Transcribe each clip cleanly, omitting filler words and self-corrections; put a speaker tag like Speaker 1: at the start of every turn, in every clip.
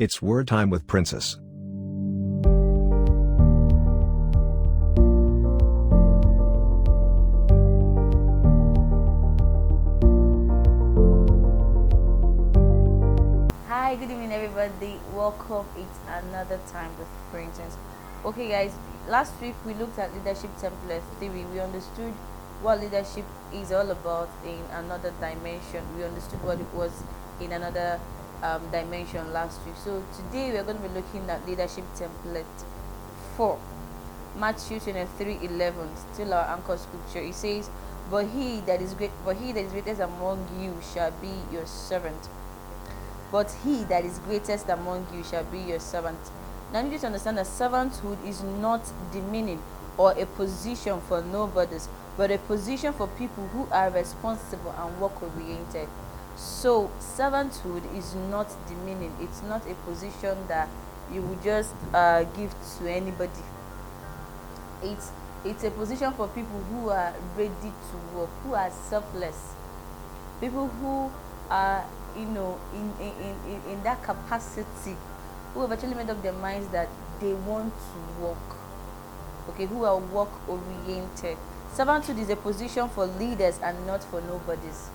Speaker 1: It's Word Time with Princess.
Speaker 2: Hi, good evening everybody. Welcome. It's another time with Princess. Okay guys, last week we looked at leadership template theory. We understood what leadership is all about in another dimension. We understood what it was in another dimension last week. So today we're going to be looking at leadership template 4. Matthew 23:11, still our anchor scripture. It says, but he that is greatest among you shall be your servant. But he that is greatest among you shall be your servant. Now I need you to understand that servanthood is not demeaning or a position for nobodies, but a position for people who are responsible and work-oriented. So servanthood is not demeaning. It's not a position that you would just give to anybody. It's a position for people who are ready to work, who are selfless, people who are in that capacity, who have actually made up their minds that they want to work, okay, who are work oriented. Servanthood is a position for leaders and not for nobodies.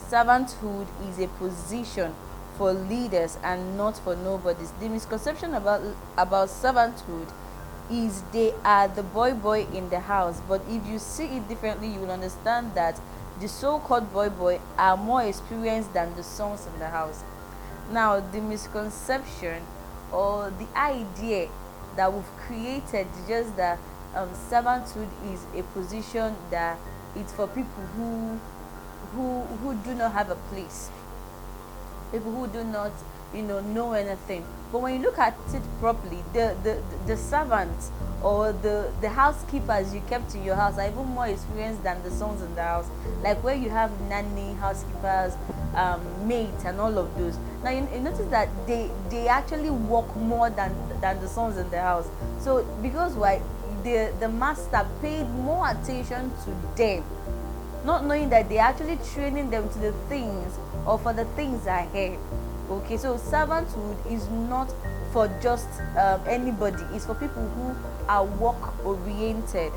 Speaker 2: Servanthood is a position for leaders and not for nobodies. The misconception about servanthood is they are the boy in the house, but if you see it differently, you will understand that the so-called boy are more experienced than the sons in the house. Now, the misconception or the idea that we've created is just that servanthood is a position that it's for people who do not have a place, people who do not know anything. But when you look at it properly, the servants or the housekeepers you kept in your house are even more experienced than the sons in the house. Like where you have nanny, housekeepers, maids and all of those. Now you notice that they actually work more than the sons in the house. So because why, the master paid more attention to them, not knowing that they're actually training them to the things or for the things ahead. Okay, so servanthood is not for just anybody. It's for people who are work oriented.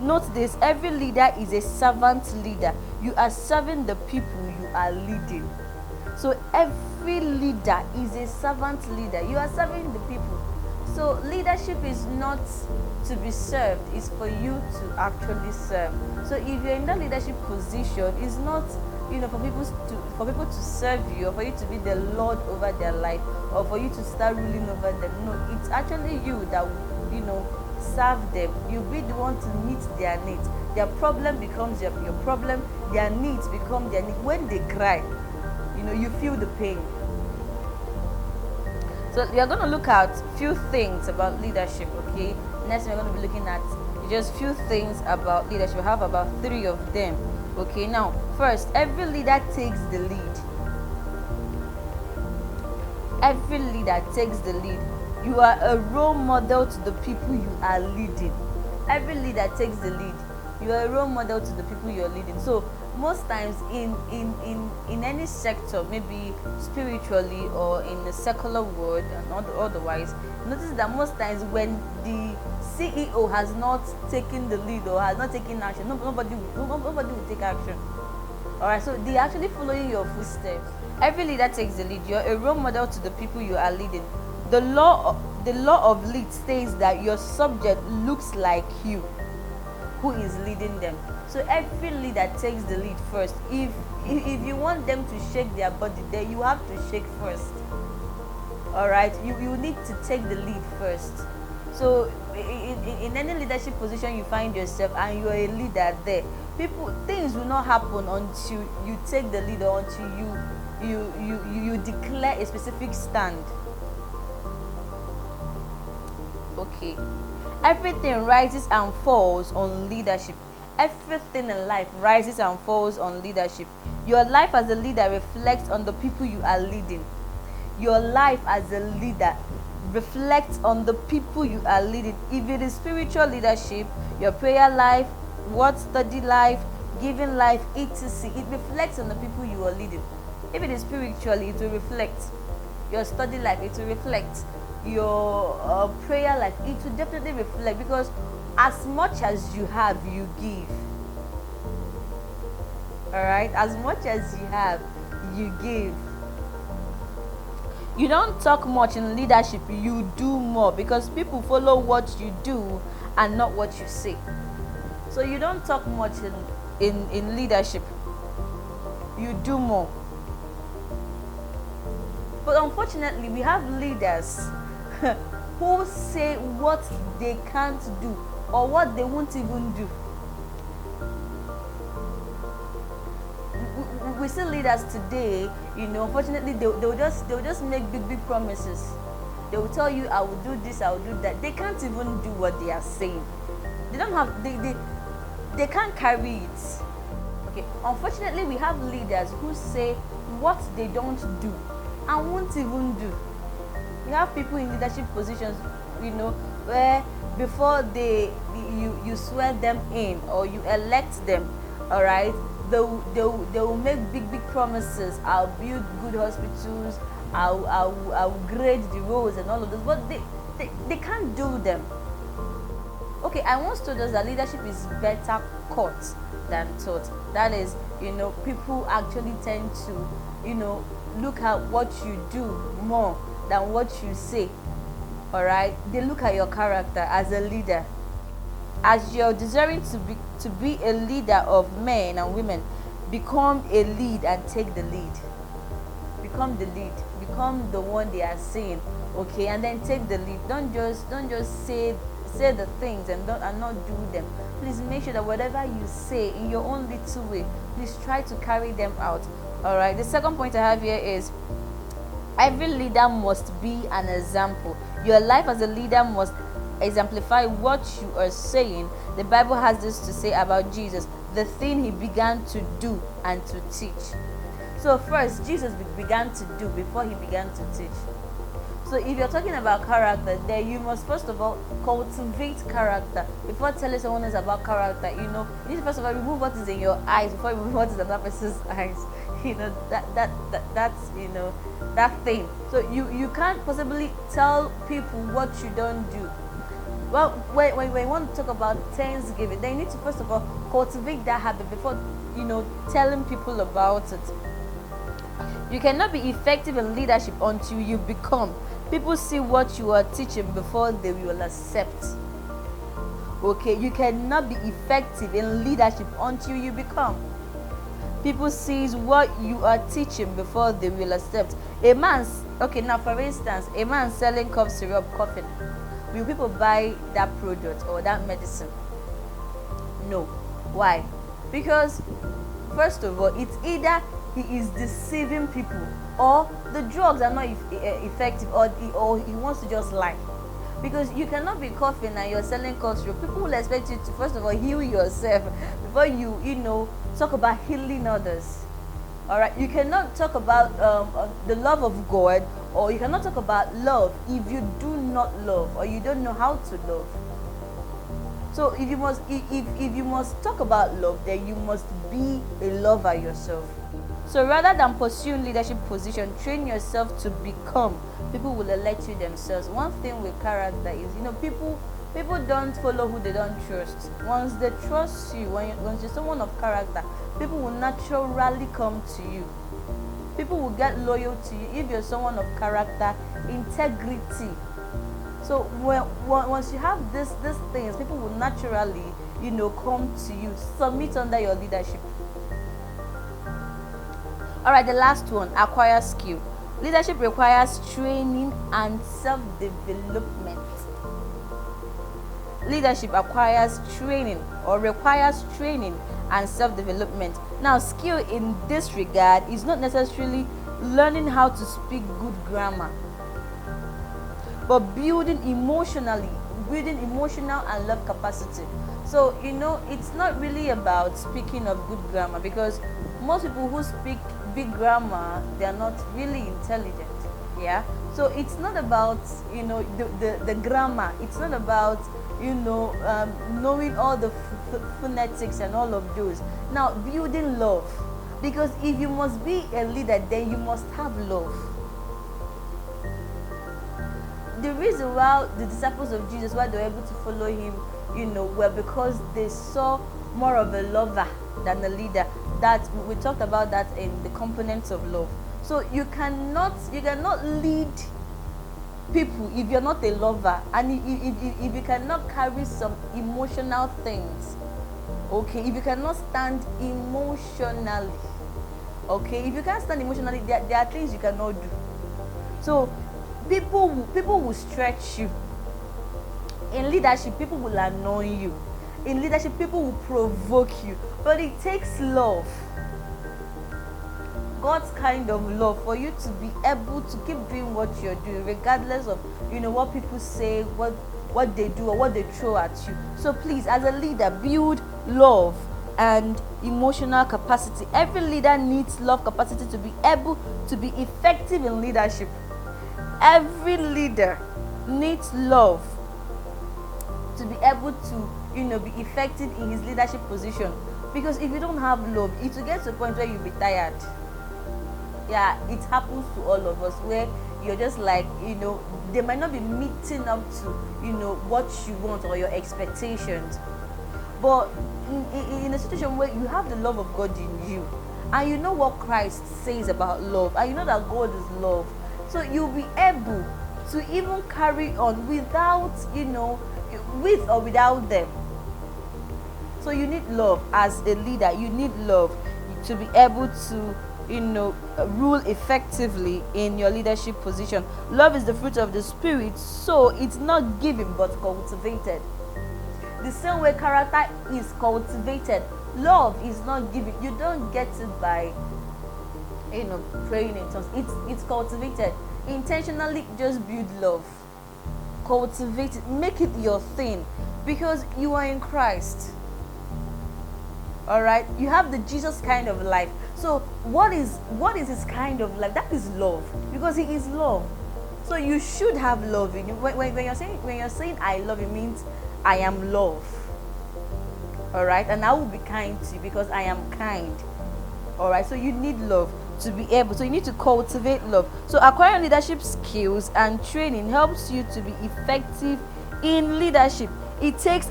Speaker 2: Note this: every leader is a servant leader. You are serving the people you are leading. So every leader is a servant leader. You are serving the people. So leadership is not to be served, it's for you to actually serve. So if you're in that leadership position, it's not for people to serve you, or for you to be the Lord over their life, or for you to start ruling over them. No, it's actually you that serve them. You'll be the one to meet their needs. Their problem becomes your problem. Their needs become their needs. When they cry, you feel the pain. So we are going to look at few things about leadership. Okay, next we're going to be looking at just few things about leadership. We have about 3 of them. Okay, now first, every leader takes the lead. Every leader takes the lead. You are a role model to the people you are leading. Every leader takes the lead. You are a role model to the people you are leading. So most times in any sector, maybe spiritually or in the secular world and otherwise, notice that most times when the CEO has not taken the lead or has not taken action, nobody will take action. Alright, so they're actually following your footsteps. Every leader takes the lead. You're a role model to the people you are leading. The law of lead states that your subject looks like you, who is leading them. So every leader takes the lead first. If you want them to shake their body, then you have to shake first. Alright, you need to take the lead first. So in any leadership position you find yourself and you're a leader there, things will not happen until you take the lead, or until you declare a specific stand. Okay, everything rises and falls on leadership. Everything in life rises and falls on leadership. Your life as a leader reflects on the people you are leading. Your life as a leader reflects on the people you are leading. If it is spiritual leadership, your prayer life, word study life, giving life, etc., it reflects on the people you are leading. If it is spiritually, it will reflect your study life, it will reflect your prayer life, it will definitely reflect, because as much as you have, you give. All right, as much as you have, you give. You don't talk much in leadership, you do more, because people follow what you do and not what you say. So you don't talk much in leadership, you do more. But unfortunately, we have leaders who say what they can't do or what they won't even do. We see leaders today, unfortunately, they'll just make big promises. They will tell you, I will do this, I will do that. They can't even do what they are saying. They don't have, they can't carry it. Okay, unfortunately, we have leaders who say what they don't do and won't even do. We have people in leadership positions, where before you swear them in or you elect them, all right, they will make big promises. I'll build good hospitals, I'll grade the roads and all of this, but they can't do them. Okay, I once told us that leadership is better caught than taught. That is, people actually tend to, look at what you do more than what you say. All right, they look at your character as a leader. As you're desiring to be a leader of men and women, become a lead and take the lead. Become the lead. Become the one they are saying. Okay, and then take the lead. Don't just say the things and not do them. Please make sure that whatever you say in your own little way, please try to carry them out. All right. The second point I have here is every leader must be an example. Your life as a leader must exemplify what you are saying. The Bible has this to say about Jesus: the thing he began to do and to teach. So first, Jesus began to do before he began to teach. So if you're talking about character, then you must first of all cultivate character. Before telling someone else about character, you need to first of all remove what is in your eyes before you remove what is in another person's eyes. That's that thing. So you can't possibly tell people what you don't do. Well, when you want to talk about Thanksgiving, then you need to first of all cultivate that habit before telling people about it. You cannot be effective in leadership until you become. People see what you are teaching before they will accept. Okay, you cannot be effective in leadership until you become. People see what you are teaching before they will accept. Now for instance, a man selling cough syrup, coughing. Will people buy that product or that medicine? No. Why? Because first of all, it's either he is deceiving people, or the drugs are not effective, or he wants to just lie. Because you cannot be coughing and you're selling cough syrup. People will expect you to first of all heal yourself before you talk about healing others. All right, you cannot talk about the love of God, or you cannot talk about love if you do not love or you don't know how to love. So if you must talk about love, then you must be a lover yourself. So rather than pursuing leadership position, train yourself to become. People will elect you themselves. One thing with character is, people don't follow who they don't trust. Once they trust you, once you're someone of character, people will naturally come to you. People will get loyal to you if you're someone of character, integrity. So once you have these things, people will naturally, come to you, submit under your leadership. All right, the last one, acquire skill. Leadership requires training and self-development. Leadership requires training and self-development. Now, skill in this regard is not necessarily learning how to speak good grammar, but building emotional and love capacity. So, it's not really about speaking of good grammar, because most people who speak big grammar, they are not really intelligent. Yeah. So it's not about the grammar. It's not about knowing all the phonetics and all of those. Now, building love. Because if you must be a leader, then you must have love. The reason why the disciples of Jesus, why they were able to follow him, were because they saw more of a lover than a leader. That we talked about that in the components of love. So you cannot lead people if you're not a lover, and if you cannot carry some emotional things, okay, if you cannot stand emotionally, okay, if you can't stand emotionally, there are things you cannot do. So people will stretch you. In leadership, people will annoy you. In leadership, people will provoke you. But it takes love, God's kind of love, for you to be able to keep doing what you're doing, regardless of what people say, what they do, or what they throw at you. So please, as a leader, build love and emotional capacity. Every leader needs love capacity to be able to be effective in leadership. Every leader needs love to be able to be effective in his leadership position. Because if you don't have love, it will get to a point where you'll be tired. Yeah, it happens to all of us, where you're just like, they might not be meeting up to what you want or your expectations. But in a situation where you have the love of God in you, and you know what Christ says about love, and you know that God is love, so you'll be able to even carry on without, with or without them. So you need love as a leader. You need love to be able to rule effectively in your leadership position. Love is the fruit of the Spirit, so it's not given but cultivated. The same way character is cultivated, love is not given. You don't get it by praying in tongues. It's cultivated. Intentionally just build love, cultivate it, make it your thing, because you are in Christ. All right, you have the Jesus kind of life. So what is his kind of life? That is love, because he is love. So you should have love in you. When you're saying I love, it means I am love. All right, and I will be kind to you because I am kind. All right, so you need love to be able. So you need to cultivate love. So acquiring leadership skills and training helps you to be effective in leadership. It takes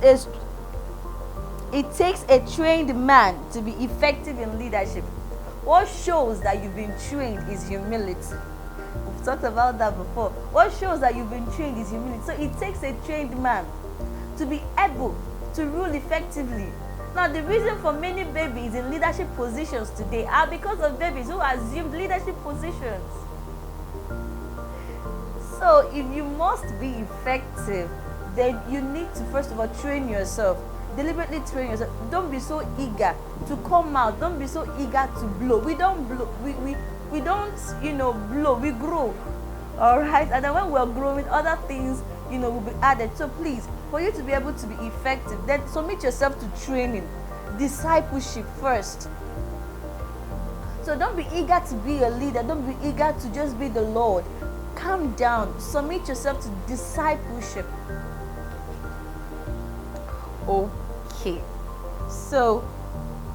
Speaker 2: a trained man to be effective in leadership. What shows that you've been trained is humility. We've talked about that before. What shows that you've been trained is humility. So it takes a trained man to be able to rule effectively. Now, the reason for many babies in leadership positions today are because of babies who assumed leadership positions. So if you must be effective, then you need to first of all train yourself. Deliberately train yourself. Don't be so eager to come out. Don't be so eager to blow. We don't blow. We don't blow. We grow. All right. And then when we're growing, other things will be added. So please, for you to be able to be effective, then submit yourself to training, discipleship first. So don't be eager to be a leader. Don't be eager to just be the Lord. Calm down. Submit yourself to discipleship. Okay, so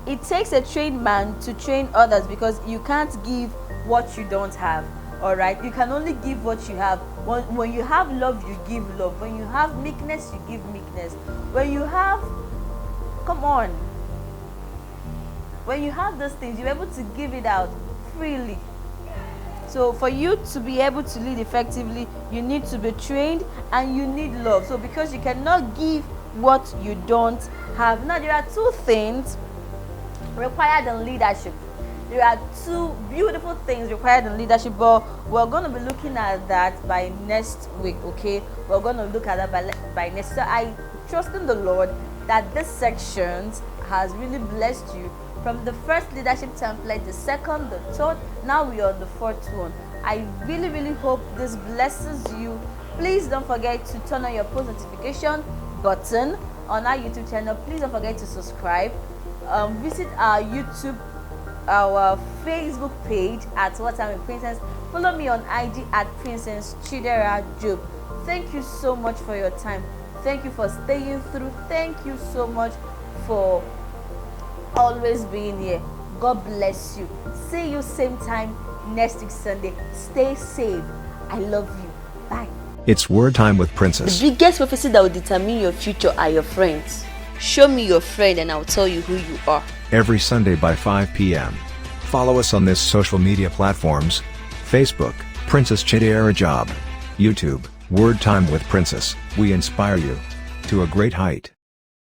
Speaker 2: it takes a trained man to train others, because you can't give what you don't have. All right, you can only give what you have. When you have love, you give love. When you have meekness, you give meekness. When you have when you have those things, you're able to give it out freely. So for you to be able to lead effectively, you need to be trained and you need love. So because you cannot give what you don't have. Now, there are two things required in leadership. There are two beautiful things required in leadership, but we're going to be looking at that by next week. Okay, we're going to look at that by next. So I trust in the Lord that this section has really blessed you, from the first leadership template, the second, the third, now we are on the fourth one. I really hope this blesses you. Please don't forget to turn on your post notification button on our YouTube channel. Please don't forget to subscribe. Visit our YouTube, our Facebook page at WordTimeWithPrincess. Follow me on IG at Princess Chidera Job. Thank you so much for your time. Thank you for staying through. Thank you so much for always being here. God bless you. See you same time next week Sunday. Stay safe. I love you. Bye.
Speaker 1: It's Word Time with Princess.
Speaker 3: The biggest prophecy that will determine your future are your friends. Show me your friend and I'll tell you who you are.
Speaker 1: Every Sunday by 5 p.m. Follow us on this social media platforms: Facebook, Princess Chidiera Job; YouTube, Word Time with Princess. We inspire you to a great height.